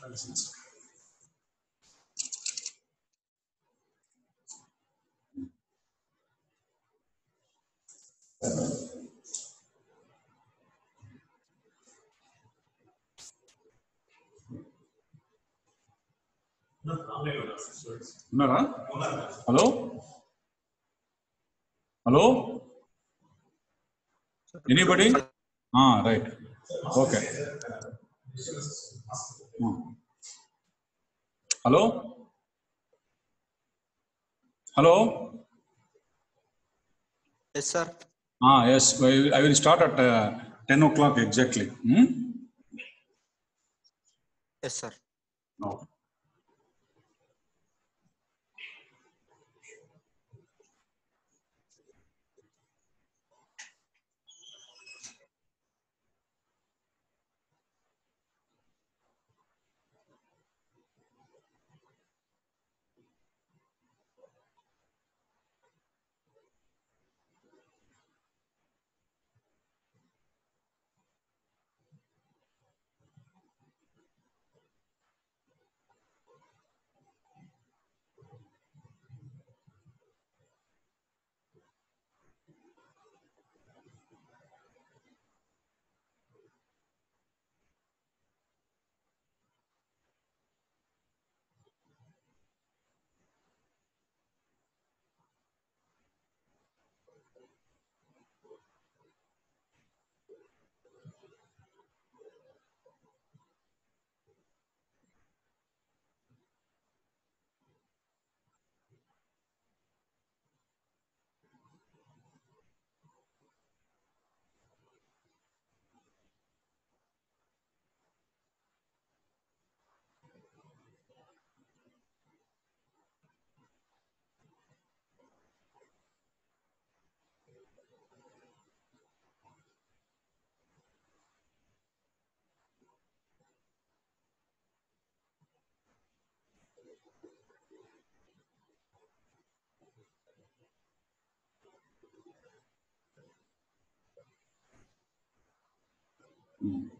Hello? Hello? Anybody? Right. Okay. Hello? Hello? Yes, sir. Yes, I will start at 10 o'clock exactly. Yes, sir. No.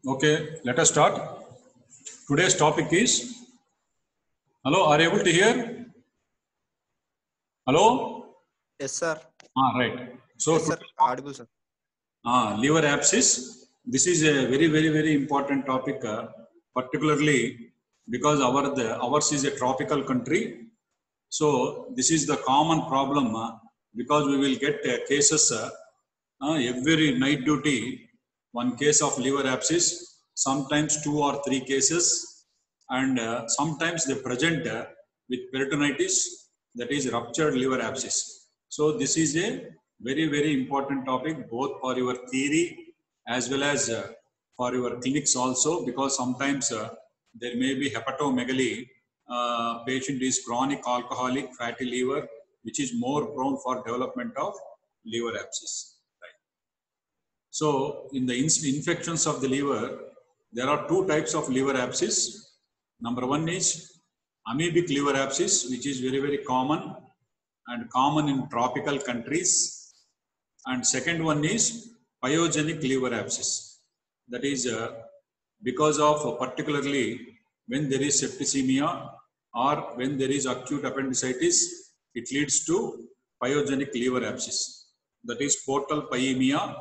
Okay, let us start. Today's topic is, hello, are you able to hear? Hello? Yes, sir. Right. So, Yes, sir. Audible, sir. Liver abscess. This is a very important topic, particularly because ours is a tropical country. So this is the common problem because we will get cases every night duty, one case of liver abscess, sometimes 2 or 3 cases, and sometimes they present with peritonitis, that is ruptured liver abscess. So this is a very important topic both for your theory as well as for your clinics also, because sometimes there may be hepatomegaly. Patient is chronic alcoholic fatty liver, which is more prone for development of liver abscess. Right. So in the infections of the liver, there are 2 types of liver abscess. Number 1 is amoebic liver abscess, which is very common and common in tropical countries. And second one is pyogenic liver abscess. That is because of particularly when there is septicemia or when there is acute appendicitis, it leads to pyogenic liver abscess. That is portal pyemia.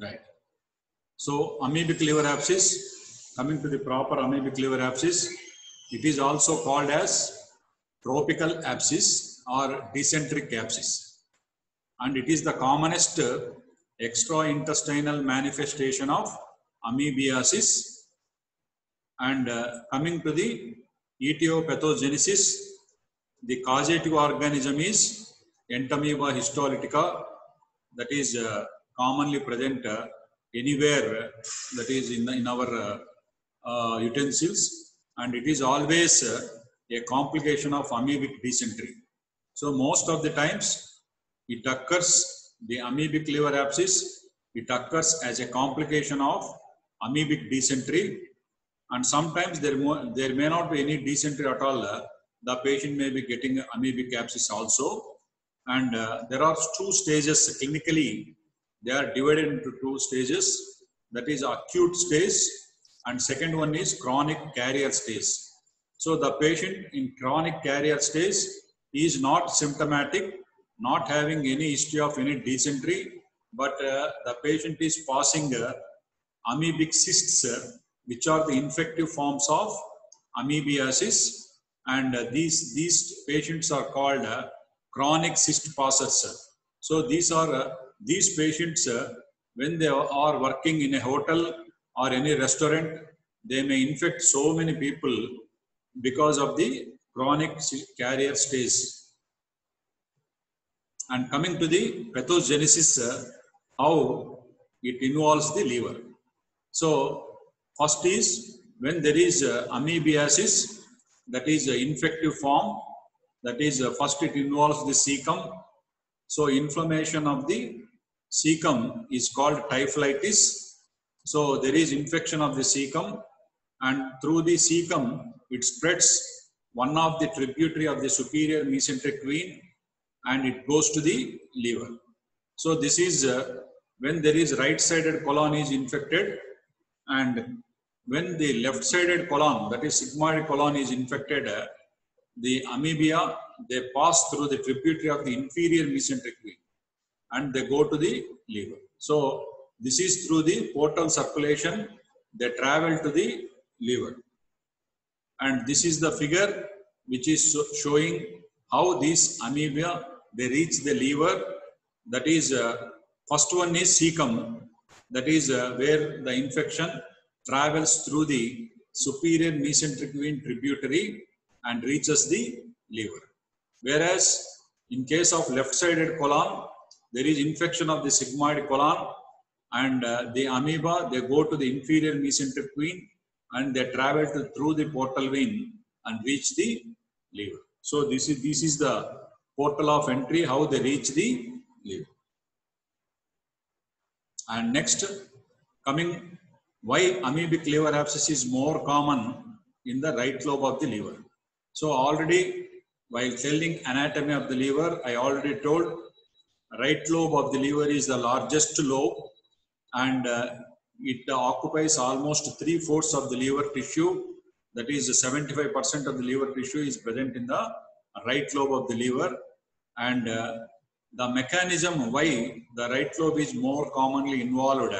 Right. So amoebic liver abscess, coming to the proper amoebic liver abscess, it is also called as tropical abscess or dysenteric abscess. And it is the commonest extraintestinal manifestation of amoebiasis. And coming to the etiopathogenesis, the causative organism is Entamoeba histolytica, that is commonly present anywhere, that is in our utensils, and it is always a complication of amoebic dysentery. So most of the times it occurs, the amoebic liver abscess, it occurs as a complication of amoebic dysentery, and sometimes there may not be any dysentery at all. The patient may be getting amoebic abscess also, and there are 2 stages clinically. They are divided into 2 stages, that is acute stage and second one is chronic carrier stage. So the patient in chronic carrier stage is not symptomatic, not having any history of any dysentery, but the patient is passing amoebic cysts, which are the infective forms of amoebiasis, and these patients are called chronic cyst passers. So these patients, when they are working in a hotel or any restaurant, they may infect so many people because of the chronic carrier stage. And coming to the pathogenesis, how it involves the liver. So first is when there is amoebiasis, that is infective form, that is first it involves the cecum. So inflammation of the cecum is called typhlitis. So there is infection of the cecum, and through the cecum it spreads one of the tributary of the superior mesenteric vein, and it goes to the liver. So this is when there is right-sided colon is infected, and when the left-sided colon, that is sigmoid colon, is infected, the amoebia, they pass through the tributary of the inferior mesenteric vein and they go to the liver. So this is through the portal circulation, they travel to the liver. And this is the figure which is showing how these amoebia, they reach the liver. That is, first one is cecum, that is where the infection travels through the superior mesenteric vein tributary and reaches the liver. Whereas in case of left-sided colon, there is infection of the sigmoid colon, and the amoeba, they go to the inferior mesenteric vein and they travel through the portal vein and reach the liver. So this is the portal of entry, how they reach the liver. And next, coming, why amoebic liver abscess is more common in the right lobe of the liver. So already, while telling anatomy of the liver, I already told right lobe of the liver is the largest lobe, and it occupies almost 3/4 of the liver tissue. That is 75% of the liver tissue is present in the right lobe of the liver. And the mechanism why the right lobe is more commonly involved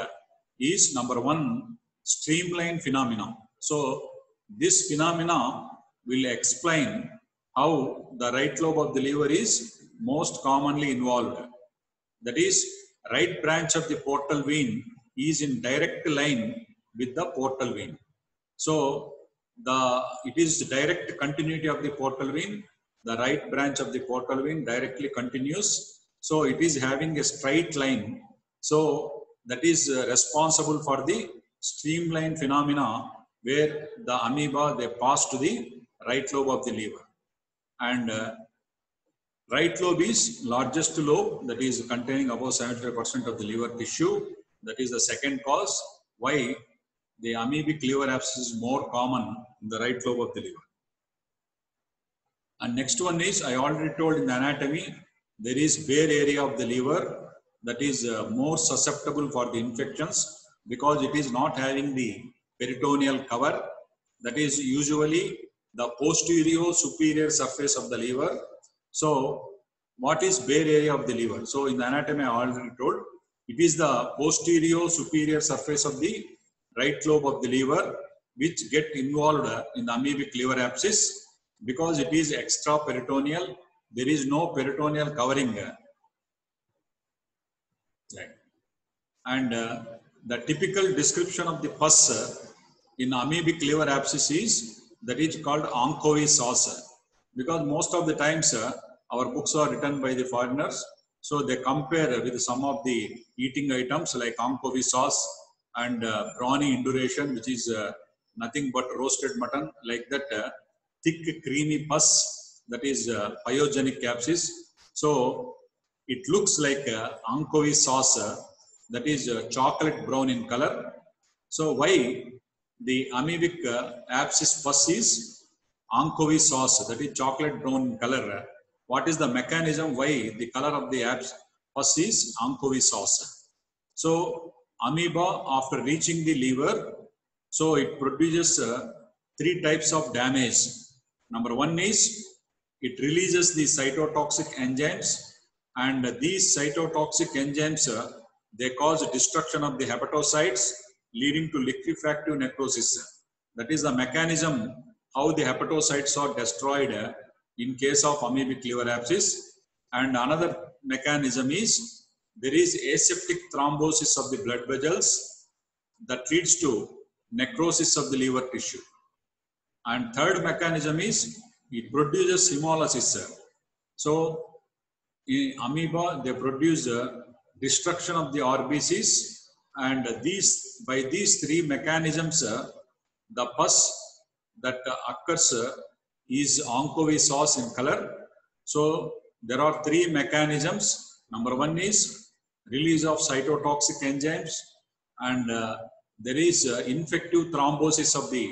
is number one, streamline phenomena. So this phenomena will explain how the right lobe of the liver is most commonly involved. That is, right branch of the portal vein is in direct line with the portal vein. So it is direct continuity of the portal vein. The right branch of the portal vein directly continues. So it is having a straight line. So that is responsible for the streamline phenomena where the amoeba, they pass to the right lobe of the liver. And right lobe is largest lobe, that is containing about 75% of the liver tissue. That is the second cause why the amoebic liver abscess is more common in the right lobe of the liver. And next one is, I already told in the anatomy, there is bare area of the liver that is more susceptible for the infections because it is not having the peritoneal cover. That is usually the posterior superior surface of the liver. So what is bare area of the liver? So in the anatomy I already told, it is the posterior superior surface of the right lobe of the liver which get involved in the amoebic liver abscess because it is extra peritoneal. There is no peritoneal covering. Right. And the typical description of the pus in amoebic liver abscess is that is called anchovy sauce, because most of the times our books are written by the foreigners, so they compare with some of the eating items like anchovy sauce and brawny induration, which is nothing but roasted mutton, like that thick creamy pus, that is pyogenic abscess. So it looks like anchovy sauce, that is chocolate brown in color. So why the amoebic abscess pus is anchovy sauce, that is chocolate brown in color? What is the mechanism why the color of the pus is anchovy sauce? So amoeba, after reaching the liver, So it produces three types of damage. Number one is it releases the cytotoxic enzymes, and these cytotoxic enzymes they cause destruction of the hepatocytes, leading to liquefactive necrosis. That is the mechanism how the hepatocytes are destroyed in case of amoebic liver abscess. And another mechanism is there is aseptic thrombosis of the blood vessels that leads to necrosis of the liver tissue. And third mechanism is it produces hemolysis. So in amoeba they produce destruction of the RBCs, and by these three mechanisms the pus that occurs is anchovy sauce in color. So there are three mechanisms. Number one is release of cytotoxic enzymes, and there is infective thrombosis of the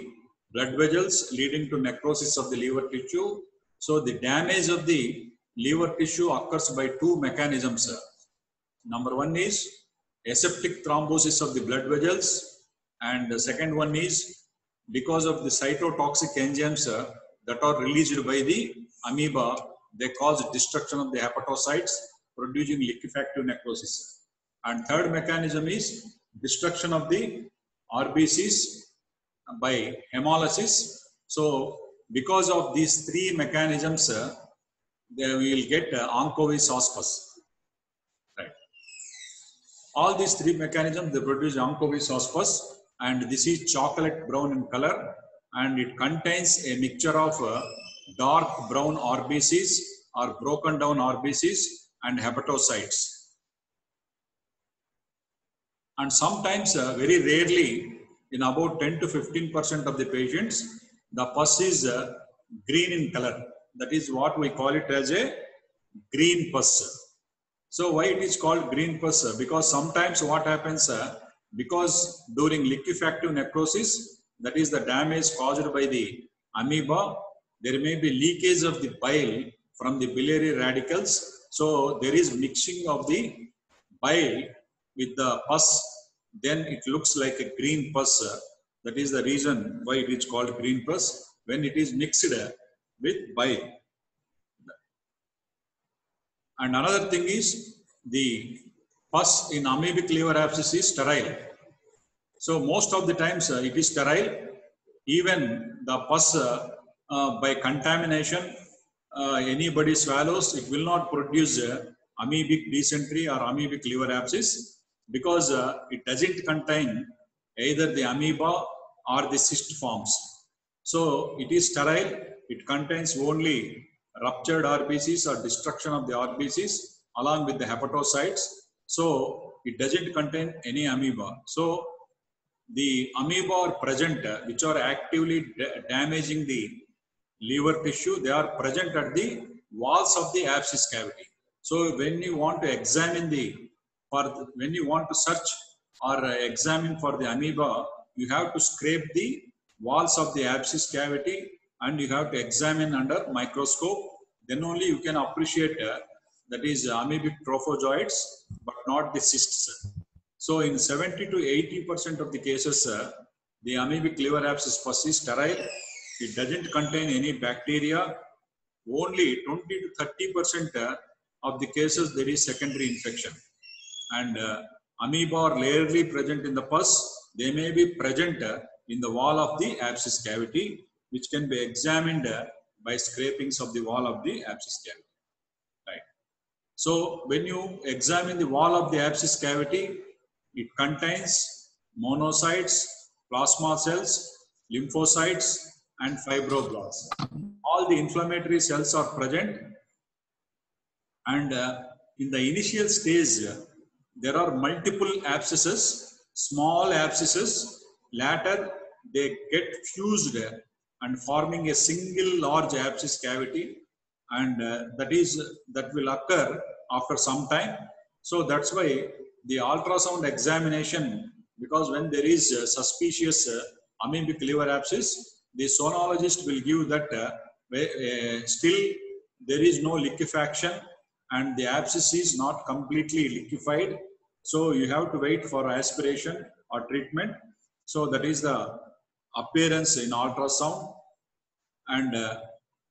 blood vessels leading to necrosis of the liver tissue. So the damage of the liver tissue occurs by two mechanisms. Number one is aseptic thrombosis of the blood vessels, and the second one is because of the cytotoxic enzymes that are released by the amoeba, they cause destruction of the hepatocytes, producing liquefactive necrosis. And third mechanism is destruction of the RBCs by hemolysis. So because of these three mechanisms, we will get anchovy sauce pus. Right. All these three mechanisms they produce anchovy sauce pus, and this is chocolate brown in color, and it contains a mixture of dark brown RBCs or broken down RBCs and hepatocytes. And sometimes, very rarely, in about 10 to 15% of the patients, the pus is green in color. That is what we call it as a green pus. So why it is called green pus? Because sometimes what happens, because during liquefactive necrosis, that is the damage caused by the amoeba, there may be leakage of the bile from the biliary radicals. So there is mixing of the bile with the pus, then it looks like a green pus. That is the reason why it is called green pus, when it is mixed with bile. And another thing is the pus in amoebic liver abscess is sterile. So most of the times it is sterile. Even the pus by contamination, anybody swallows, it will not produce amoebic dysentery or amoebic liver abscess, because it doesn't contain either the amoeba or the cyst forms. So it is sterile. It contains only ruptured RBCs or destruction of the RBCs along with the hepatocytes. So it doesn't contain any amoeba. So the amoeba are present which are actively damaging the liver tissue. They are present at the walls of the abscess cavity. So when you want to examine when you want to search or examine for the amoeba, you have to scrape the walls of the abscess cavity and you have to examine under microscope. Then only you can appreciate that is amoebic trophozoites, but not the cysts. So in 70 to 80% of the cases, the amoebic liver abscess pus is sterile. It doesn't contain any bacteria. Only 20 to 30% of the cases there is secondary infection. And amoeba are rarely present in the pus. They may be present in the wall of the abscess cavity, which can be examined by scrapings of the wall of the abscess cavity. Right. So when you examine the wall of the abscess cavity, it contains monocytes, plasma cells, lymphocytes, and fibroblasts. All the inflammatory cells are present, and in the initial stage, there are multiple abscesses, small abscesses. Later, they get fused and forming a single large abscess cavity, and that will occur after some time. So that's why the ultrasound examination, because when there is suspicious amoebic liver abscess, the sonologist will give that still there is no liquefaction and the abscess is not completely liquefied. So you have to wait for aspiration or treatment. So that is the appearance in ultrasound. And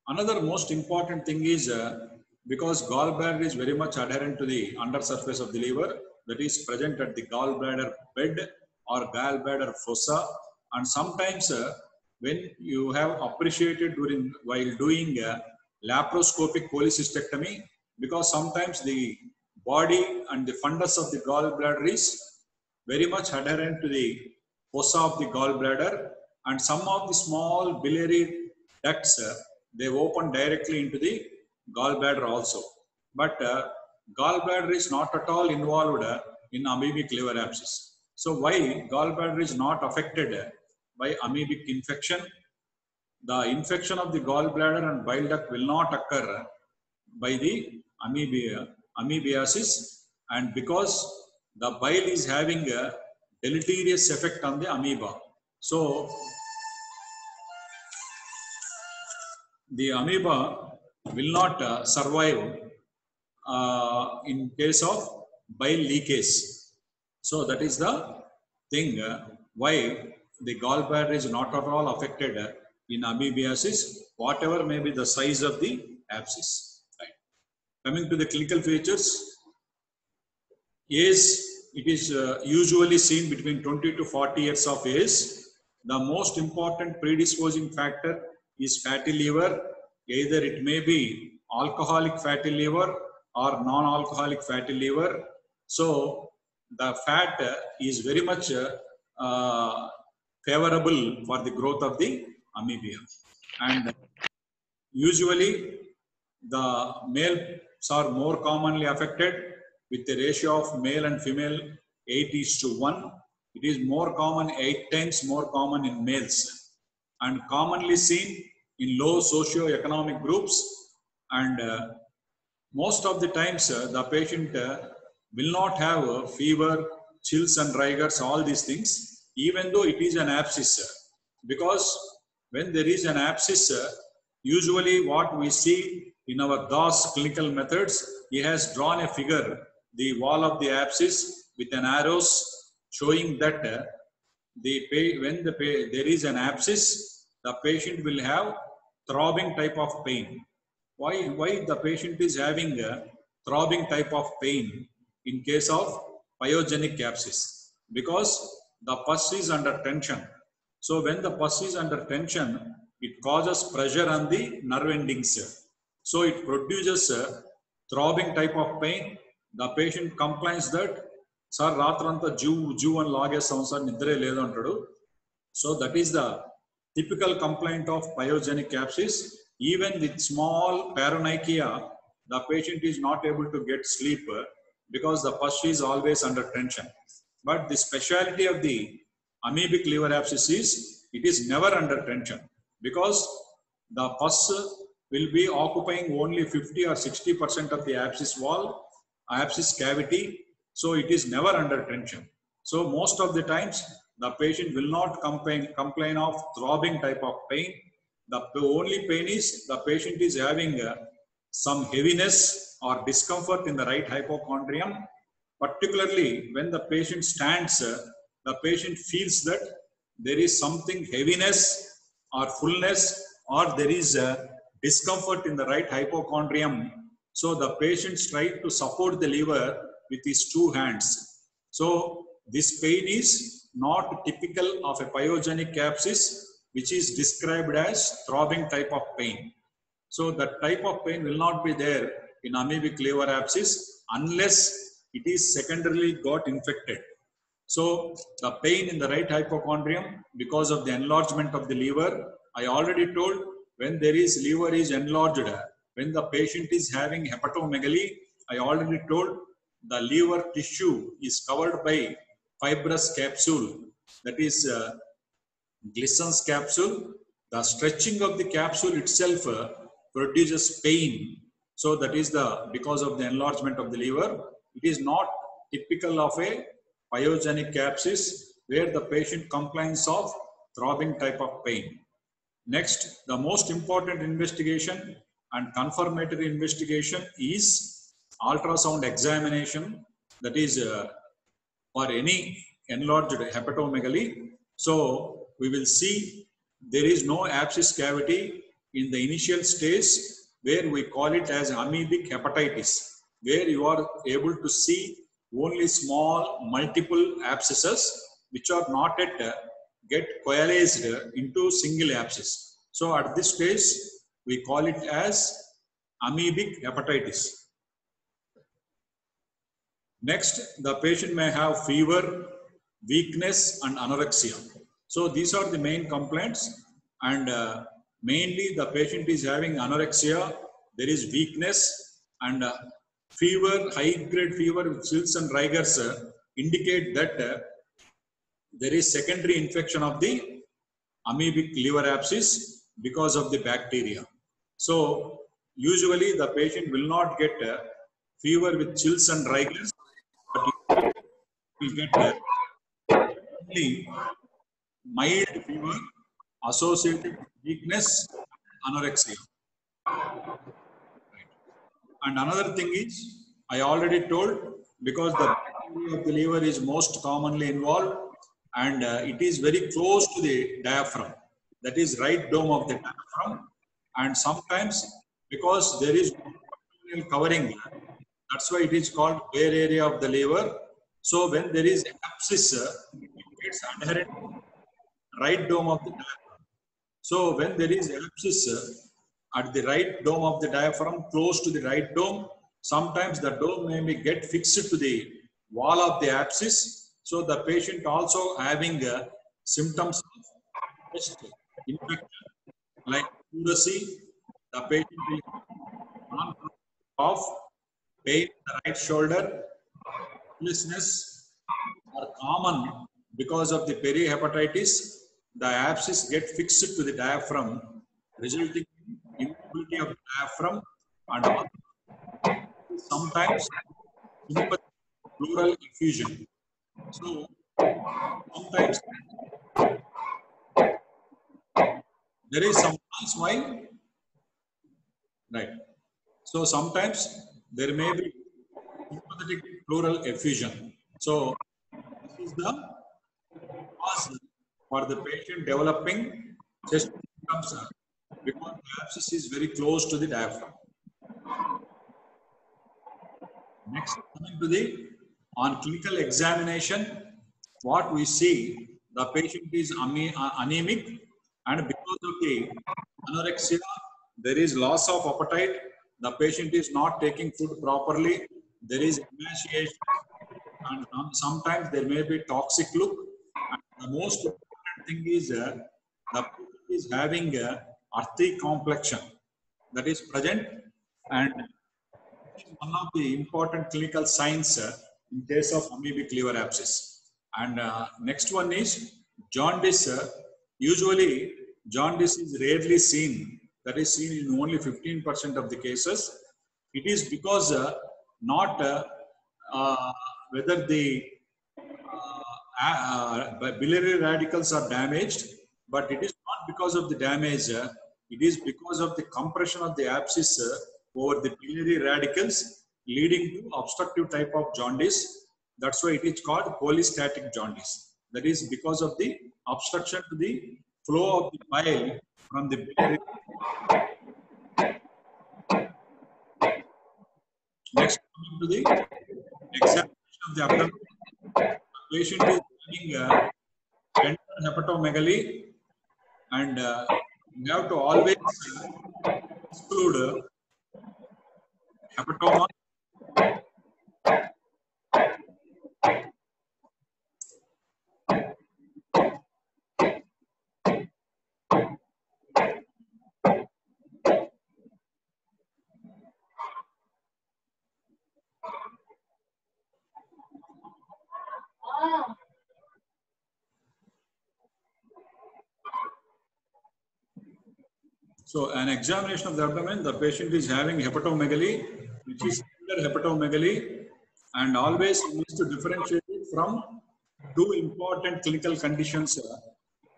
another most important thing is because gallbladder is very much adherent to the undersurface of the liver, that is present at the gallbladder bed or gallbladder fossa. And sometimes when you have appreciated while doing laparoscopic cholecystectomy, because sometimes the body and the fundus of the gallbladder is very much adherent to the fossa of the gallbladder, and some of the small biliary ducts they open directly into the gallbladder also. But gallbladder is not at all involved in amoebic liver abscess. So why gallbladder is not affected by amoebic infection? The infection of the gallbladder and bile duct will not occur by the amoebiasis, and because the bile is having a deleterious effect on the amoeba. So the amoeba will not survive in case of bile leakage. So that is the thing why the gallbladder is not at all affected in amoebiasis, whatever may be the size of the abscess. Right. Coming to the clinical features, age, it is usually seen between 20 to 40 years of age. The most important predisposing factor is fatty liver. Either it may be alcoholic fatty liver or non-alcoholic fatty liver. So the fat is very much favorable for the growth of the amoeba. And usually the males are more commonly affected with the ratio of male and female 8:1. It is more common, 8 times more common in males, and commonly seen in low socio-economic groups. And most of the times the patient will not have fever, chills and rigors, all these things, even though it is an abscess. Because when there is an abscess, usually what we see in our DOS clinical methods, he has drawn a figure, the wall of the abscess with an arrows showing that when there is an abscess, the patient will have throbbing type of pain. Why the patient is having a throbbing type of pain in case of pyogenic abscess? Because the pus is under tension. So when the pus is under tension, it causes pressure on the nerve endings. So it produces a throbbing type of pain. The patient complains that, sir, ratranta Jew and lagesam sir nidre ledu antadu. So that is the typical complaint of pyogenic abscess. Even with small paronychia, the patient is not able to get sleep because the pus is always under tension. But the speciality of the amoebic liver abscess is it is never under tension, because the pus will be occupying only 50 or 60% of the abscess wall, abscess cavity. So it is never under tension. So most of the times the patient will not complain of throbbing type of pain. The only pain is the patient is having some heaviness or discomfort in the right hypochondrium. Particularly when the patient stands, the patient feels that there is something heaviness or fullness, or there is a discomfort in the right hypochondrium. So the patient tries to support the liver with his 2 hands. So this pain is not typical of a pyogenic abscess, which is described as throbbing type of pain. So that type of pain will not be there in amoebic liver abscess unless it is secondarily got infected. So the pain in the right hypochondrium because of the enlargement of the liver, I already told, when there is liver is enlarged, when the patient is having hepatomegaly, I already told the liver tissue is covered by fibrous capsule, that is Glisson's capsule. The stretching of the capsule itself produces pain. So that is because of the enlargement of the liver. It is not typical of a pyogenic abscess where the patient complains of throbbing type of pain. Next, the most important investigation and confirmatory investigation is ultrasound examination, that is for any enlarged hepatomegaly. So we will see there is no abscess cavity in the initial stage, where we call it as amoebic hepatitis, where you are able to see only small multiple abscesses which are not yet get coalesced into single abscess. So at this stage, we call it as amoebic hepatitis. Next, the patient may have fever, weakness, and anorexia. So these are the main complaints, and mainly the patient is having anorexia, there is weakness, and fever, high-grade fever with chills and rigors indicate that there is secondary infection of the amoebic liver abscess because of the bacteria. So usually the patient will not get fever with chills and rigors, but he will get only mild fever associated with weakness, anorexia. And another thing is, I already told, because the bacteria of the liver is most commonly involved, and it is very close to the diaphragm, that is right dome of the diaphragm, and sometimes because there is no covering, that's why it is called bare area of the liver. So when there is abscess, it gets adherent right dome of the diaphragm. So when there is abscess at the right dome of the diaphragm, close to the right dome, sometimes the dome may get fixed to the wall of the abscess. So the patient also having symptoms of chest infection like pleurisy. The patient will cough, pain in the right shoulder, breathlessness are common because of the perihepatitis. The abscess get fixed to the diaphragm, resulting in immobility of the diaphragm and sometimes sympathetic pleural effusion. So sometimes there is some noise while, right? So sometimes there may be sympathetic pleural effusion. So this is the cause for the patient developing chest symptoms because the abscess is very close to the diaphragm. Next, coming to the on clinical examination, what we see, the patient is anemic, and because of the anorexia, there is loss of appetite. The patient is not taking food properly. There is emaciation, and sometimes there may be toxic look. And the most important thing is the patient is having a earthy complexion that is present, and one of the important clinical signs in case of amoebic liver abscess. And next one is jaundice. Usually, jaundice is rarely seen. That is seen in only 15% of the cases. It is because not whether the biliary radicals are damaged, but it is not because of the damage. It is because of the compression of the abscess over the biliary radicals, leading to obstructive type of jaundice. That's why it is called cholestatic jaundice. That is because of the obstruction to the flow of the bile from the biliary. Next, coming to the examination of the abdomen, the patient is having tender hepatomegaly, and you have to always exclude hepatoma. So an examination of the abdomen, the patient is having hepatomegaly, which is tender hepatomegaly, and always needs to differentiate it from two important clinical conditions.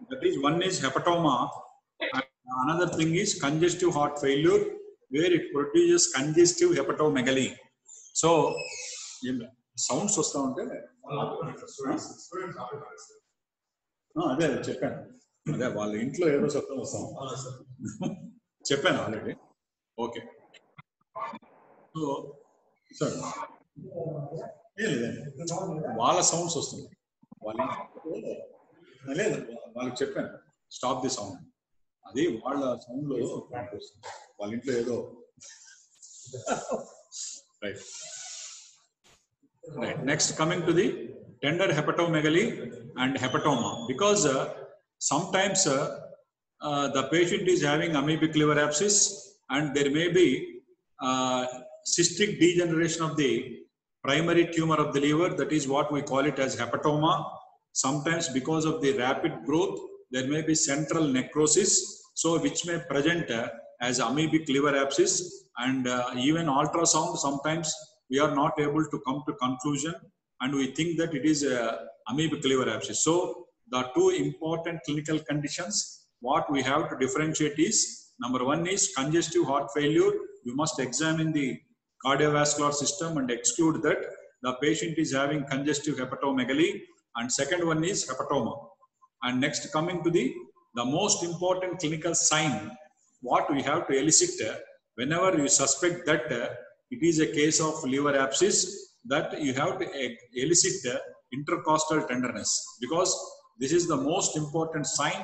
That is, one is hepatoma, and another thing is congestive heart failure, where it produces congestive hepatomegaly. So, sounds వస్తూ ఉంటే అదే చెప్పాను. అదే వాళ్ళ ఇంట్లో ఏదో శబ్దం వస్తాం చెప్పాను ఆల్రెడీ. ఓకే, సో సార్ వాళ్ళ సౌండ్స్ వస్తుంది వాళ్ళ ఇంట్లో లేదు, వాళ్ళకి చెప్పాను స్టాప్ ది సౌండ్, అది వాళ్ళ సౌండ్ లో వస్తుంది వాళ్ళ ఇంట్లో ఏదో. Right right next coming to the tender hepatomegaly and hepatoma, because sometimes the patient is having amoebic liver abscess and there may be cystic degeneration of the primary tumor of the liver, that is what we call it as hepatoma. Sometimes because of the rapid growth there may be central necrosis, so which may present as amoebic liver abscess, and even ultrasound sometimes we are not able to come to conclusion and we think that it is amoebic liver abscess. So the two important clinical conditions what we have to differentiate is, number one is congestive heart failure. You must examine the cardiovascular system and exclude that the patient is having congestive hepatomegaly, and second one is hepatoma. And next coming to the most important clinical sign what we have to elicit whenever you suspect that it is a case of liver abscess, that you have to elicit intercostal tenderness, because this is the most important sign,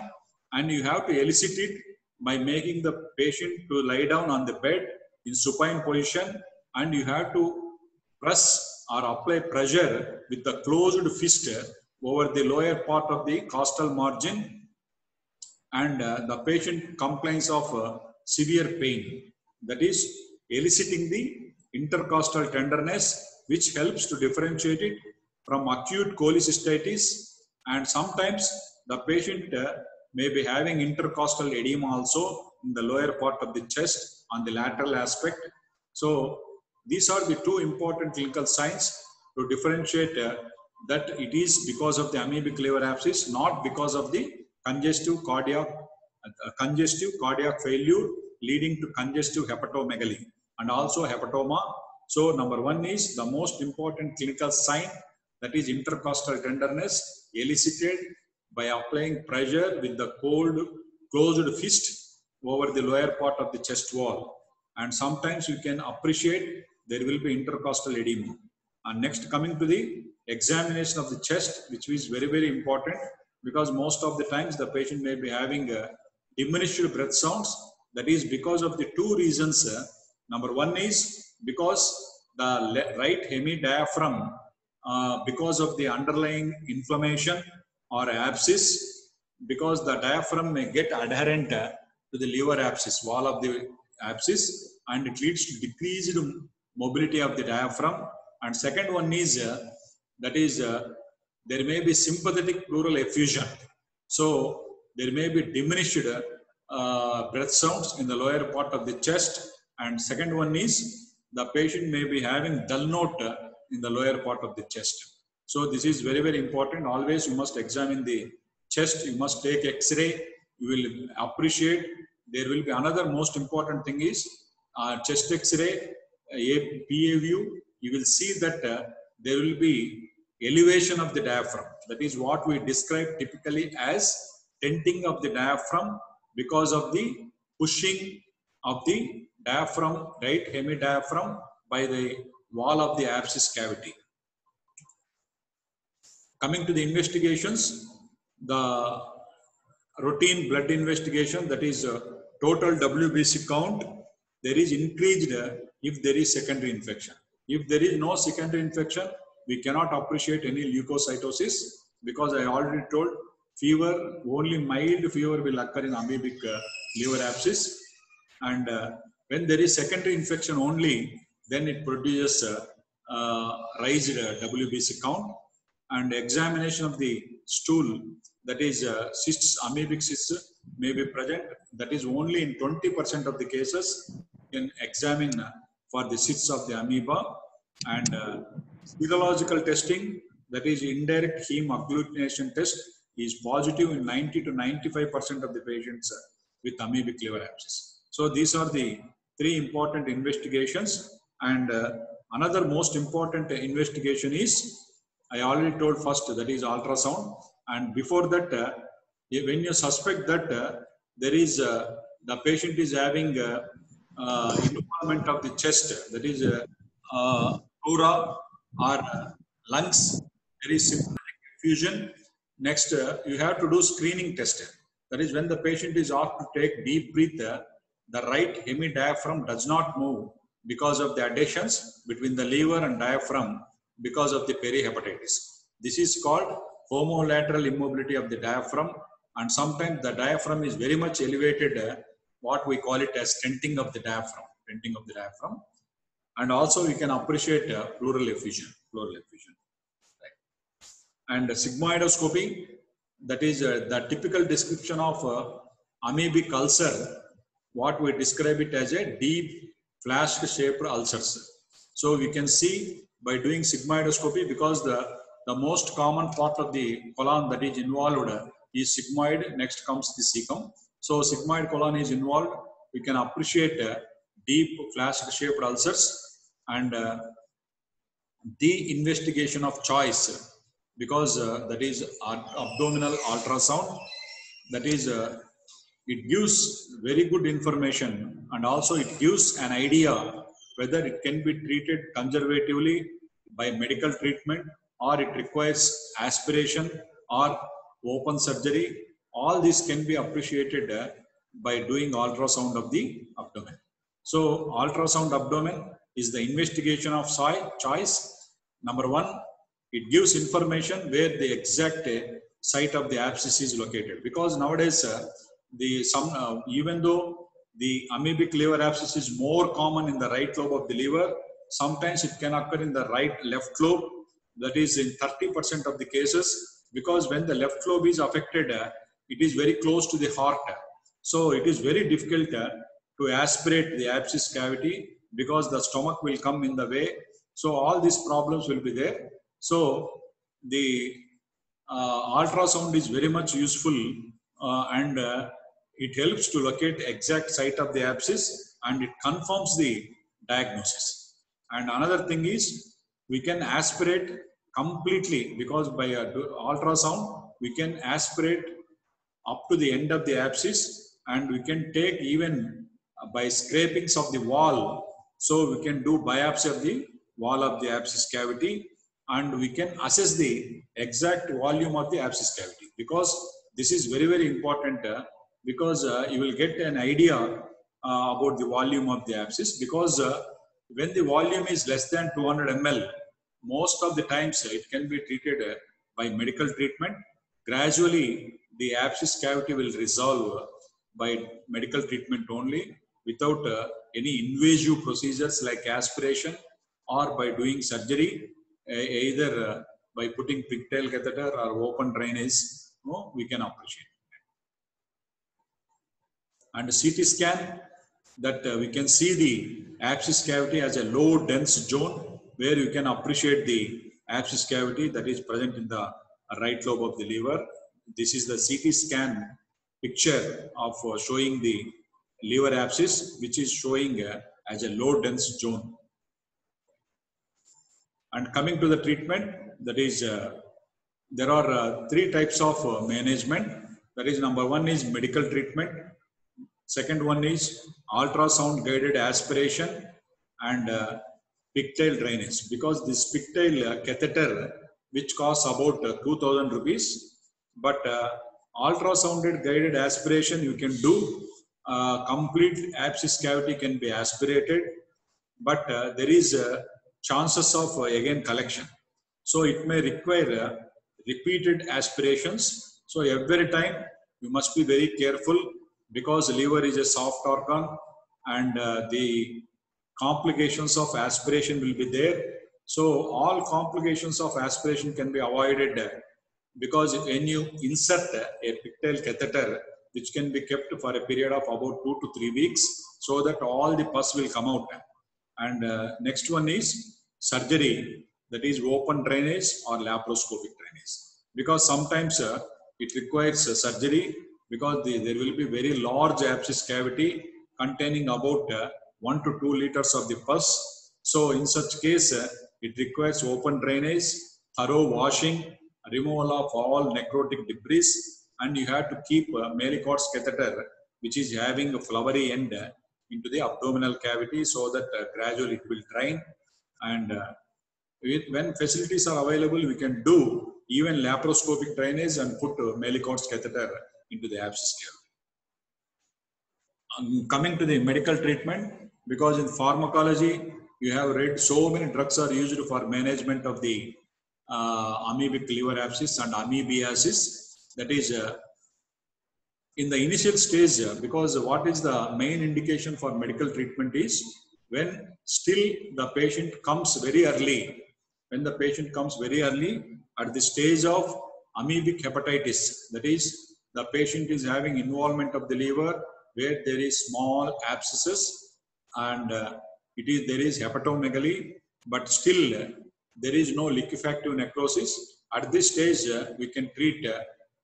and you have to elicit it by making the patient to lie down on the bed in supine position, and you have to press or apply pressure with the closed fist over the lower part of the costal margin, and the patient complains of severe pain, that is eliciting the intercostal tenderness, which helps to differentiate it from acute cholecystitis. And sometimes the patient may be having intercostal edema also in the lower part of the chest on the lateral aspect. So these are the two important clinical signs to differentiate that it is because of the amoebic liver abscess, not because of the congestive cardiac failure leading to congestive hepatomegaly and also hepatoma. So number one is the most important clinical sign, that is intercostal tenderness elicited by applying pressure with the cold closed fist over the lower part of the chest wall. And sometimes you can appreciate there will be intercostal edema. And next coming to the examination of the chest, which is very, very important, because most of the times the patient may be having diminished breath sounds. That is because of the two reasons. Number one is because the right hemidiaphragm, because of the underlying inflammation or abscess, because the diaphragm may get adherent to the liver abscess, wall of the abscess, and it leads to decreased mobility of the diaphragm. And second one is that is there may be sympathetic pleural effusion, so there may be diminished breath sounds in the lower part of the chest. And second one is the patient may be having dull note in the lower part of the chest. So this is very, very important. Always you must examine the chest, you must take x-ray, you will appreciate. There will be another most important thing is chest x-ray, PA view. You will see that there will be elevation of the diaphragm. That is what we describe typically as tenting of the diaphragm because of the pushing of the diaphragm, right hemidiaphragm, by the wall of the abscess cavity. Coming to the investigations, the routine blood investigation, that is total WBC count, there is increased if there is secondary infection. If there is no secondary infection, we cannot appreciate any leukocytosis, because I already told fever, only mild fever will occur in amoebic liver abscess. And when there is secondary infection only, then it produces raised WBC count. And examination of the stool, that is cysts, amoebic cysts may be present. That is only in 20% of the cases you can examine for the cysts of the amoeba. And serological testing, that is indirect heme agglutination test, is positive in 90 to 95% of the patients with amoebic liver abscess. So these are the three important investigations. And another most important investigation is, I already told first, that is ultrasound. And before that, When you suspect that there is the patient is having involvement of the chest, that is pleura or lungs, there is symptomatic infusion. Next, you have to do screening test. That is when the patient is asked to take deep breath, the right hemidiaphragm does not move because of the adhesions between the liver and diaphragm because of the perihepatitis. This is called homolateral immobility of the diaphragm, and sometimes the diaphragm is very much elevated, what we call it as tenting of the diaphragm, and also you can appreciate pleural effusion. Right. And sigmoidoscopy, that is the typical description of amoebic ulcer, what we describe it as a deep flask shaped ulcers. So we can see by doing sigmoidoscopy, because the most common part of the colon that is involved is sigmoid, next comes the cecum. So sigmoid colon is involved, we can appreciate deep flask shaped ulcers. And the investigation of choice, because that is abdominal ultrasound, that is it gives very good information, and also it gives an idea whether it can be treated conservatively by medical treatment, or it requires aspiration or open surgery. All this can be appreciated by doing ultrasound of the abdomen. So ultrasound abdomen is the investigation of choice. Number one, it gives information where the exact site of the abscess is located, because nowadays even though the amoebic liver abscess is more common in the right lobe of the liver, sometimes it can occur in the left lobe, that is in 30% of the cases, because when the left lobe is affected, it is very close to the heart. So it is very difficult to aspirate the abscess cavity, because the stomach will come in the way. So all these problems will be there. So the ultrasound is very much useful, and it helps to locate exact site of the abscess, and it confirms the diagnosis. And another thing is, we can aspirate completely, because by ultrasound we can aspirate up to the end of the abscess, and we can take even by scrapings of the wall. So we can do biopsy of the wall of the abscess cavity, and we can assess the exact volume of the abscess cavity, because this is very, very important, because you will get an idea about the volume of the abscess, because when the volume is less than 200 ml, most of the times it can be treated by medical treatment. Gradually, the abscess cavity will resolve by medical treatment only, without any invasive procedures like aspiration or by doing surgery, either by putting pigtail catheter or open drainage. We can appreciate. And CT scan, that we can see the abscess cavity as a low dense zone, where you can appreciate the abscess cavity that is present in the right lobe of the liver. This is the CT scan picture of showing the liver abscess, which is showing as a low dense zone. And coming to the treatment, that is there are three types of management. That is, number one is medical treatment. Second one is ultrasound guided aspiration and pigtail drainage, because this pigtail catheter, which costs about 2,000 rupees, but ultrasounded guided aspiration you can do. Complete abscess cavity can be aspirated, but there is chances of again collection. So it may require repeated aspirations. So every time you must be very careful, because liver is a soft organ, and the complications of aspiration will be there. So all complications of aspiration can be avoided, because when you insert a pigtail catheter, which can be kept for a period of about 2 to 3 weeks, so that all the pus will come out. And next one is surgery, that is open drainage or laparoscopic drainage, because sometimes it requires surgery, because there will be very large abscess cavity containing about 1 to 2 liters of the pus. So in such case, it requires open drainage, thorough washing, removal of all necrotic debris, and you have to keep Mayly-Cottes catheter, which is having a flowery end into the abdominal cavity, so that gradually it will drain. And when facilities are available, we can do even laparoscopic drainage and put Mayly-Cottes catheter into the abscess cavity. Coming to the medical treatment, because in pharmacology, you have read so many drugs are used for management of the amoebic liver abscess and amoebiasis. That is in the initial stage, because what is the main indication for medical treatment is when still the patient comes very early. When the patient comes very early at the stage of amoebic hepatitis, that is the patient is having involvement of the liver where there is small abscesses and there is hepatomegaly, but still there is no liquefactive necrosis. At this stage, we can treat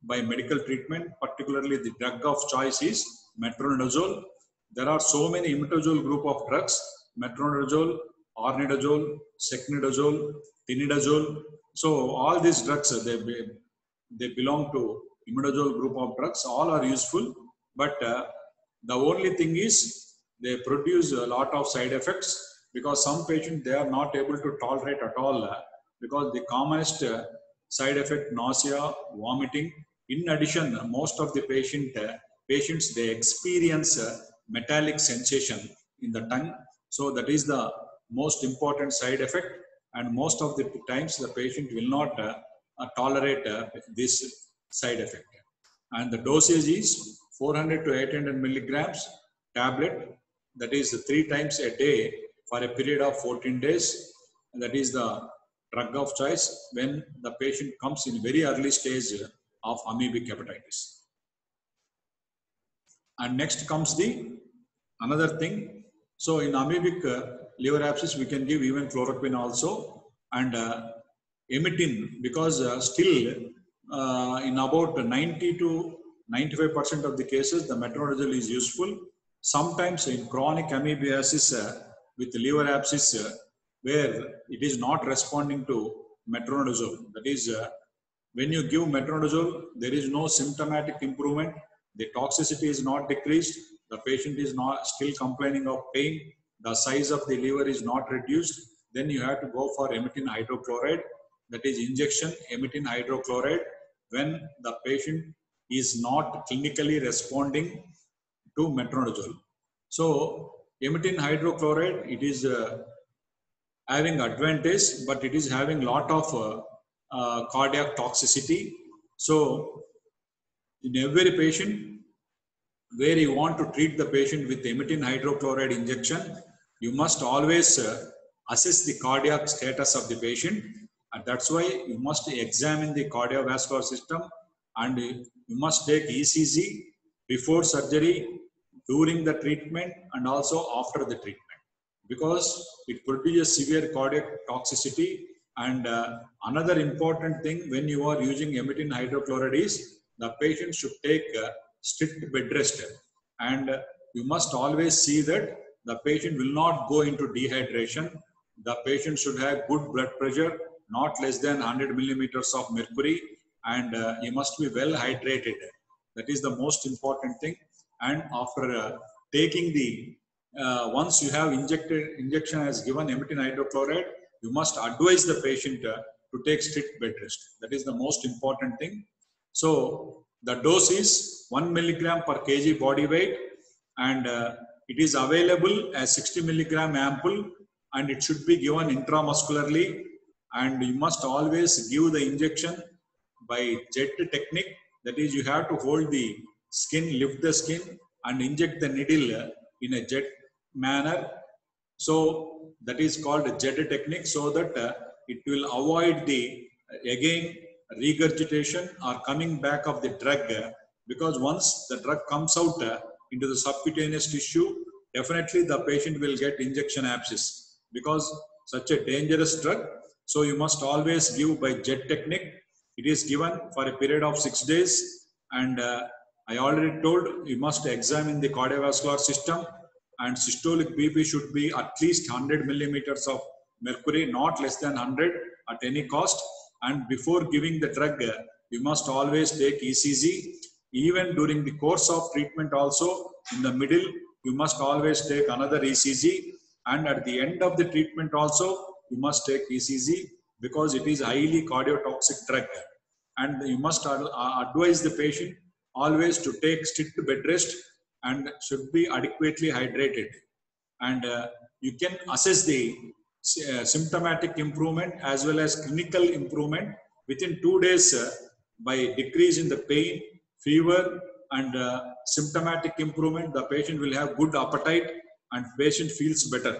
by medical treatment, particularly the drug of choice is metronidazole. There are so many imidazole group of drugs: metronidazole, ornidazole, secnidazole, tinidazole. So all these drugs, they belong to imidazole group of drugs. All are useful, but the only thing is they produce a lot of side effects, because some patients, they are not able to tolerate at all, because the commonest side effect, nausea, vomiting. In addition, most of the patients, they experience metallic sensation in the tongue. So that is the most important side effect, and most of the times the patient will not tolerate this side effect. And the dosage is 400 to 800 milligrams tablet, that is 3 times a day for a period of 14 days. And that is the drug of choice when the patient comes in very early stage of amoebic hepatitis. And next comes the another thing. So in amoebic liver abscess, we can give even chloroquine also, and emetin, because still in about 90 to 95% of the cases, the metronidazole is useful. Sometimes in chronic amoebiasis with liver abscess, where it is not responding to metronidazole, that is when you give metronidazole, there is no symptomatic improvement. The toxicity is not decreased. The patient is not still complaining of pain. The size of the liver is not reduced. Then you have to go for emetin hydrochloride, that is injection emetin hydrochloride, when the patient is not clinically responding to metronidazole. So emetin hydrochloride, it is having advantage, but it is having lot of cardiac toxicity. So in every patient where you want to treat the patient with emetin hydrochloride injection, you must always assess the cardiac status of the patient, and that's why you must examine the cardiovascular system, and you must take ECG before surgery, during the treatment, and also after the treatment, because it produces severe cardiac toxicity. And another important thing when you are using emetin hydrochloride is the patient should take strict bed rest, and you must always see that the patient will not go into dehydration. The patient should have good blood pressure, not less than 100 millimeters of mercury, and he must be well hydrated. That is the most important thing. And after taking the once you have injection has given emetin hydrochloride, you must advise the patient to take strict bed rest. That is the most important thing. So the dose is 1 milligram per kg body weight, and it is available as 60 milligram ampoule, and it should be given intramuscularly. And you must always give the injection by jet technique. That is, you have to hold the skin, lift the skin, and inject the needle in a jet manner. So that is called a jet technique, so that it will avoid the again regurgitation or coming back of the drug, because once the drug comes out into the subcutaneous tissue, definitely the patient will get injection abscess, because such a dangerous drug. So you must always give by jet technique. It is given for a period of 6 days, and I already told you must examine the cardiovascular system, and systolic BP should be at least 100 millimeters of mercury, not less than 100 at any cost. And before giving the drug, you must always take ECG. Even during the course of treatment also, in the middle, you must always take another ECG. And at the end of the treatment also, you must take ECG because it is highly cardiotoxic drug. And you must advise the patient always to take strict bed rest and should be adequately hydrated. And you can assess the symptomatic improvement as well as clinical improvement within 2 days by decrease in the pain, fever, and symptomatic improvement. The patient will have good appetite and patient feels better.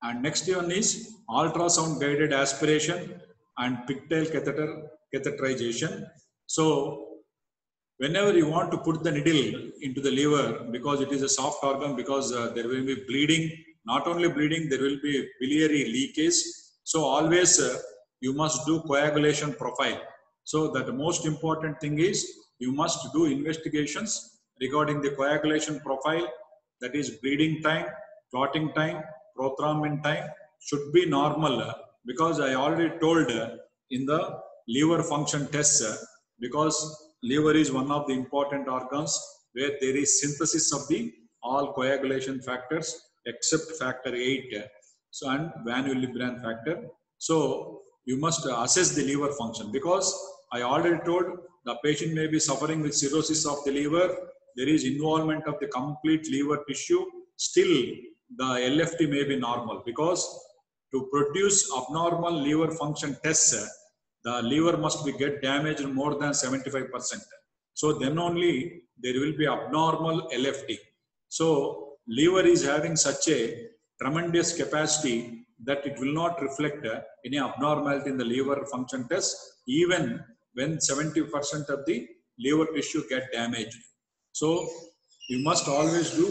And next one is ultrasound guided aspiration and pigtail catheterization. So whenever you want to put the needle into the liver, because it is a soft organ, because there will be bleeding, not only bleeding, there will be biliary leakage. So always you must do coagulation profile. So that the most important thing is you must do investigations regarding the coagulation profile, that is bleeding time, clotting time, prothrombin time should be normal, because I already told in the liver function test, because liver is one of the important organs where there is synthesis of the all coagulation factors except factor 8, so and Van Willebrand factor. So you must assess the liver function, because I already told the patient may be suffering with cirrhosis of the liver. There is involvement of the complete liver tissue. Still, the LFT may be normal, because to produce abnormal liver function tests, the liver must be get damaged more than 75%. So then only there will be abnormal LFT. So liver is having such a tremendous capacity that it will not reflect any abnormality in the liver function test, even when 70% of the liver tissue get damaged. So you must always do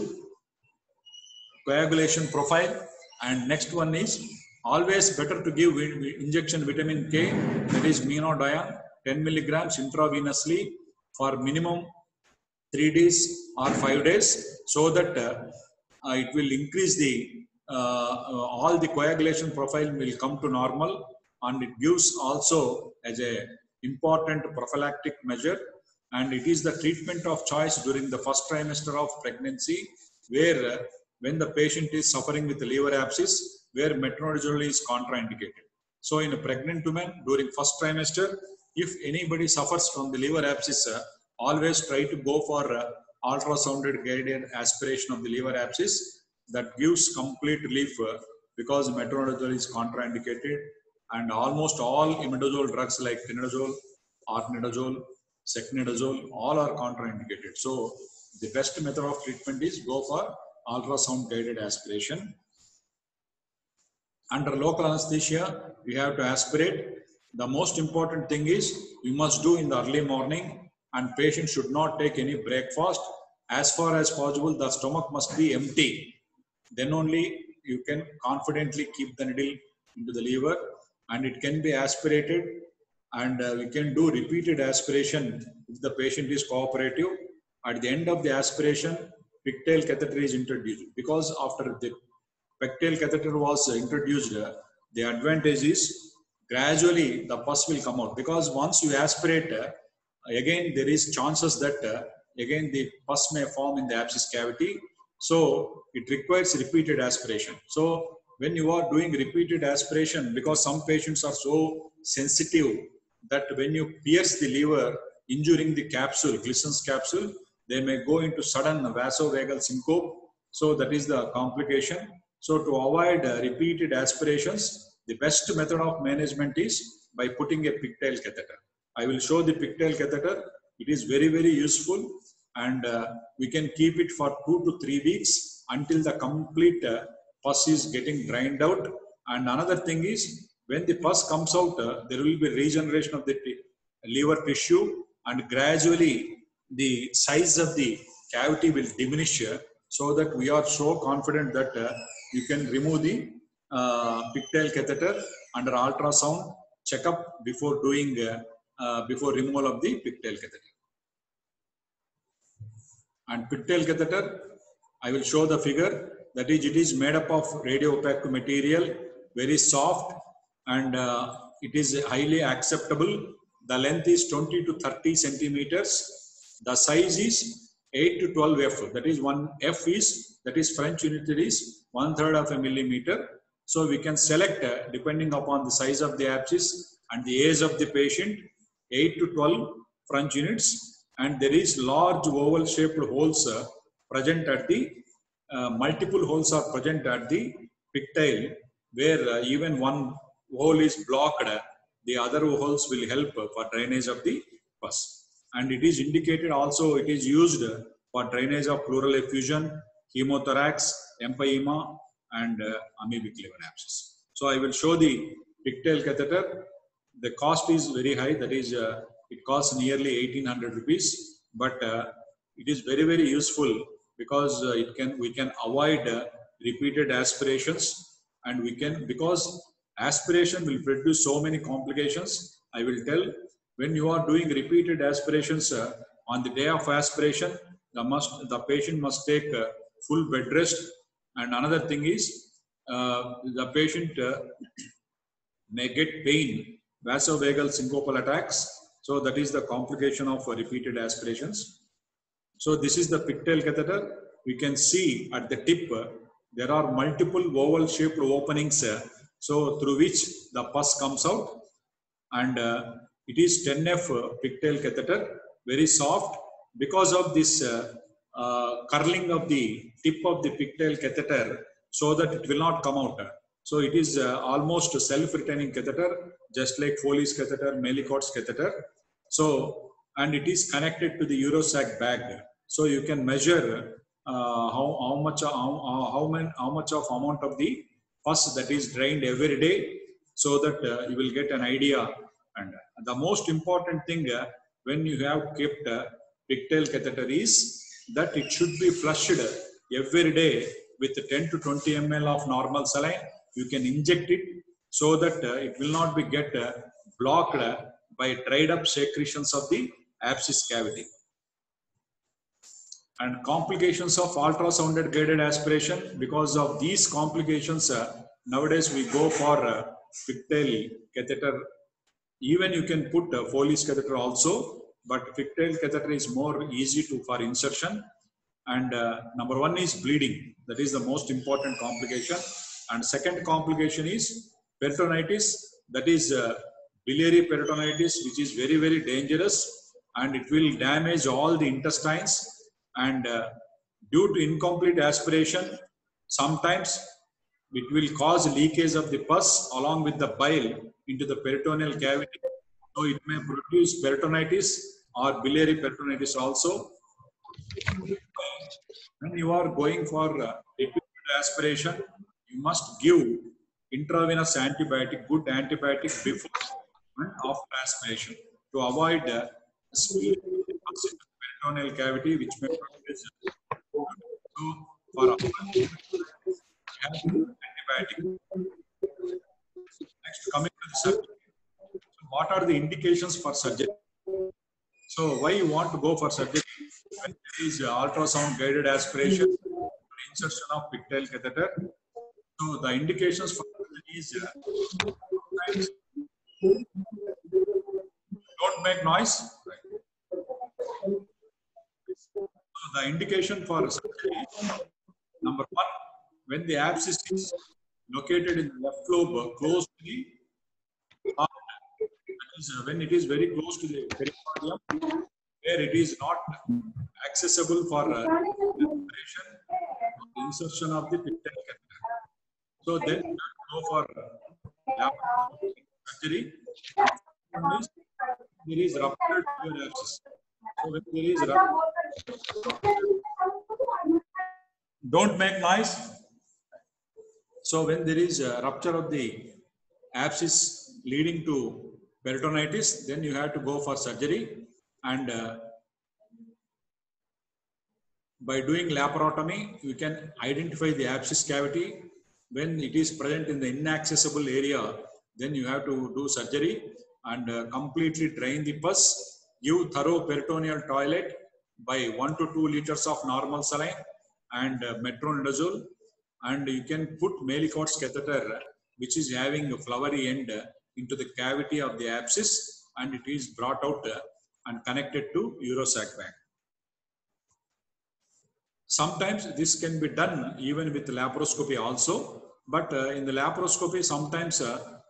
coagulation profile. And next one is always better to give injection vitamin K, that is Menodion, 10 milligrams intravenously for minimum 3 days or 5 days, so that it will increase the all the coagulation profile will come to normal, and it gives also as a important prophylactic measure. And it is the treatment of choice during the first trimester of pregnancy, where when the patient is suffering with liver abscess, where metronidazole is contraindicated. So in a pregnant woman during first trimester, if anybody suffers from the liver abscess, always try to go for ultrasounded guided aspiration of the liver abscess. That gives complete relief, because metronidazole is contraindicated, and almost all imidazole drugs like tinidazole, arnidazole, secnidazole, all are contraindicated. So the best method of treatment is go for ultrasound guided aspiration. Under local anesthesia, we have to aspirate. The most important thing is you must do in the early morning, and patient should not take any breakfast. As far as possible, the stomach must be empty. Then only you can confidently keep the needle into the liver, and it can be aspirated, and we can do repeated aspiration if the patient is cooperative. At the end of the aspiration, pigtail catheter is introduced, because after the pigtail catheter was introduced, the advantage is gradually the pus will come out, because once you aspirate, again there is chances that again the pus may form in the abscess cavity. So it requires repeated aspiration. So when you are doing repeated aspiration, because some patients are so sensitive that when you pierce the liver, injuring the capsule, Glisson's capsule, they may go into sudden vasovagal syncope. So that is the complication. So to avoid repeated aspirations, the best method of management is by putting a pigtail catheter. I will show the pigtail catheter. It is very, very useful, and we can keep it for 2 to 3 weeks until the complete pus is getting drained out. And another thing is, when the pus comes out, there will be regeneration of the liver tissue, and gradually the size of the cavity will diminish, so that we are so confident that you can remove the pigtail catheter under ultrasound checkup before doing before removal of the pigtail catheter. And pigtail catheter, I will show the figure. That is, it is made up of radio-opaque material, very soft, and it is highly acceptable The length is 20 to 30 centimeters. The size is 8 to 12 F. That is 1 F is, that is French unit is 1/3 of a millimeter. So we can select depending upon the size of the abscess and the age of the patient, 8 to 12 French units, and there is large oval shaped holes present at the multiple holes are present at the pigtail, where even one hole is blocked, the other holes will help for drainage of the pus. And it is indicated also, it is used for drainage of pleural effusion, hemothorax, empyema, and amoebic liver abscess. So I will show the pigtail catheter. The cost is very high, that is it costs nearly 1800 rupees, but it is very, very useful because we can avoid repeated aspirations, and we can, because aspiration will produce so many complications. I will tell, when you are doing repeated aspirations, on the day of aspiration, the patient must take full bed rest. And another thing is, the patient may get pain, vasovagal syncopal attacks. So that is the complication of repeated aspirations. So this is the pigtail catheter. We can see at the tip there are multiple oval shaped openings, so through which the pus comes out, and it is 10F pigtail catheter, very soft. Because of this curling of the tip of the pigtail catheter, so that it will not come out. So it is almost self-retaining catheter, just like Foley's catheter, Melicot's catheter. So, and it is connected to the urosac bag. So you can measure how much of amount of the pus that is drained every day, so that you will get an idea. And the most important thing when you have kept pigtail catheter is that it should be flushed every day with 10 to 20 ml of normal saline. You can inject it so that it will not be get blocked by dried up secretions of the abscess cavity. And complications of ultrasounded guided aspiration. Because of these complications, nowadays we go for pigtail catheter. Even you can put Foley's catheter also, but pigtail catheter is more easy for insertion. And number one is bleeding. That is the most important complication. And second complication is peritonitis. That is biliary peritonitis, which is very, very dangerous, and it will damage all the intestines. And due to incomplete aspiration, sometimes it will cause leakage of the pus along with the bile into the peritoneal cavity. So it may produce peritonitis or biliary peritonitis also. When you are going for repeated aspiration, you must give intravenous antibiotic, good antibiotic, before and after aspiration, to avoid spilling the pus into the peritoneal cavity, which may produce. So for antibiotic. Next, coming to the surgery. So what are the indications for surgery? So why you want to go for surgery? When there is ultrasound guided aspiration, insertion of pigtail catheter. So the indications for surgery is don't make noise. So the indication for surgery is, number one, when the abscess is located in the left lobe close to the heart, that is when it is very close to the pericardium, where it is not accessible for aspiration or insertion of the pigtail catheter. So then you have to go for surgery. There is ruptured tubular abscess. So when there is don't make noise. So when there is a rupture of the abscess leading to peritonitis, then you have to go for surgery. And by doing laparotomy, you can identify the abscess cavity. When it is present in the inaccessible area, then you have to do surgery and completely drain the pus. Give thorough peritoneal toilet by 1 to 2 liters of normal saline and metronidazole. And you can put Melicot's catheter, which is having a flowery end, into the cavity of the abscess, and it is brought out and connected to urosac bag. Sometimes this can be done even with laparoscopy also, but in the laparoscopy sometimes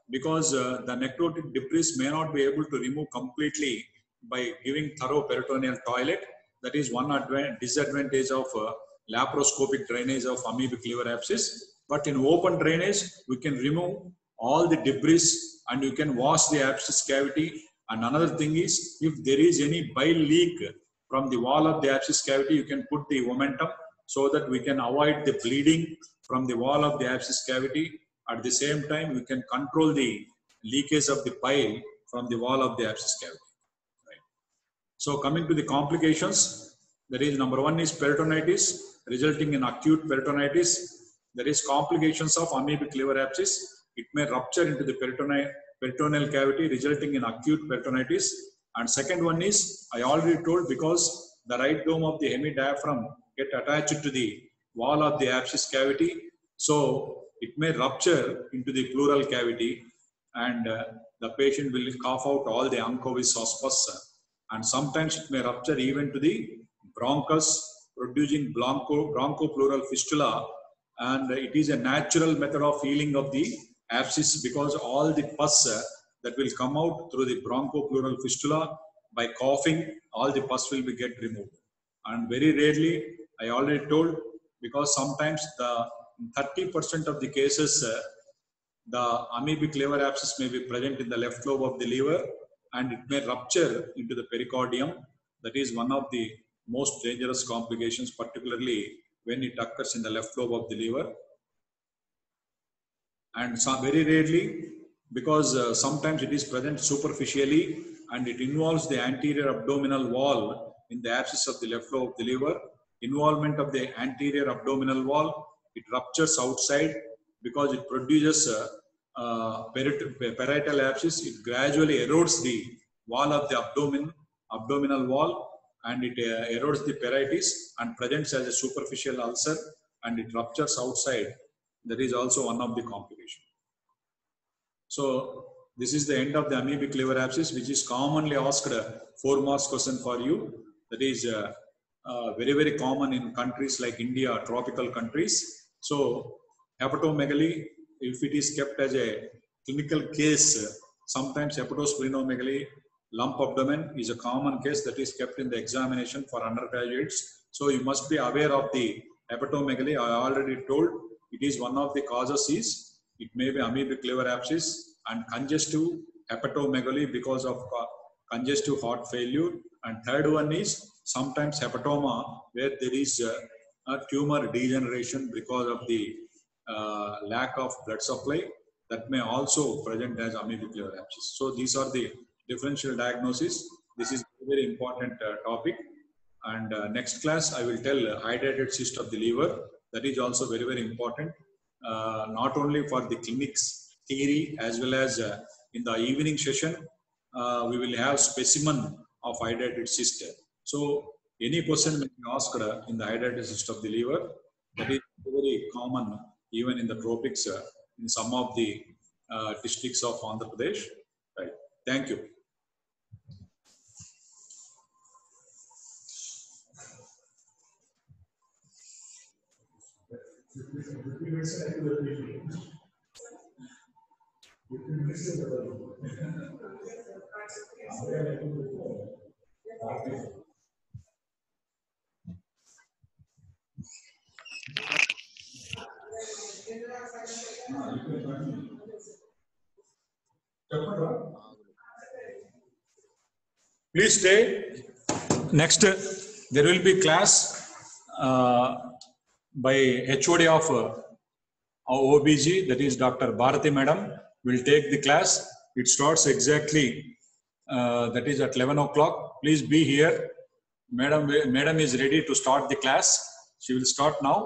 because the necrotic debris may not be able to remove completely by giving thorough peritoneal toilet. That is one disadvantage of laparoscopic drainage of amoebic liver abscess. But in open drainage, we can remove all the debris and you can wash the abscess cavity. And another thing is, if there is any bile leak from the wall of the abscess cavity, you can put the omentum so that we can avoid the bleeding from the wall of the abscess cavity. At the same time, we can control the leakage of the bile from the wall of the abscess cavity. Right. So coming to the complications, there is number one is peritonitis, resulting in acute peritonitis. There is complications of amoebic liver abscess. It may rupture into the peritoneal cavity, resulting in acute peritonitis. And second one is, I already told, because the right dome of the hemidiaphragm get attached to the wall of the abscess cavity, so it may rupture into the pleural cavity, and the patient will cough out all the oncovis hospus, and sometimes it may rupture even to the bronchus, producing bronchopleural fistula. And it is a natural method of healing of the abscess, because all the pus that will come out through the bronchopleural fistula, by coughing, all the pus will be get removed. And very rarely, I already told, because sometimes the 30% of the cases, the amoebic liver abscess may be present in the left lobe of the liver, and it may rupture into the pericardium. That is one of the most dangerous complications, particularly when it occurs in the left lobe of the liver. And some, very rarely, because sometimes it is present superficially, and it involves the anterior abdominal wall in the abscess of the left lobe of the liver. Involvement of the anterior abdominal wall, it ruptures outside because it produces parietal abscess. It gradually erodes the wall of the abdominal wall, and it erodes the parietes and presents as a superficial ulcer, and it ruptures outside. That is also one of the complications. So this is the end of the amoebic liver abscess, which is commonly asked 4 marks question for you. That is very, very common in countries like India, tropical countries. So hepatomegaly, if it is kept as a clinical case, sometimes hepatosplenomegaly, lump abdomen is a common case that is kept in the examination for undergraduates. So you must be aware of the hepatomegaly. I already told, it is one of the causes is, it may be amoebic liver abscess and congestive hepatomegaly because of congestive heart failure. And third one is sometimes hepatoma, where there is a tumor degeneration because of the lack of blood supply, that may also present as amoebic liver abscess. So these are the differential diagnosis. This is a very important topic. And next class, I will tell hydrated cyst of the liver. That is also very, very important. Not only for the clinics theory, as well as in the evening session, we will have specimen of hydrated cyst. So any question may be asked in the hydrated cyst of the liver. That is very common even in the tropics in some of the districts of Andhra Pradesh. Right. Thank you. Please stay. Next, there will be class by HOD of OBG, that is Dr. Bharati Madam, will take the class. It starts exactly, that is at 11 o'clock. Please be here. Madam is ready to start the class. She will start now.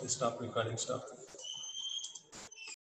Stop recording, stop.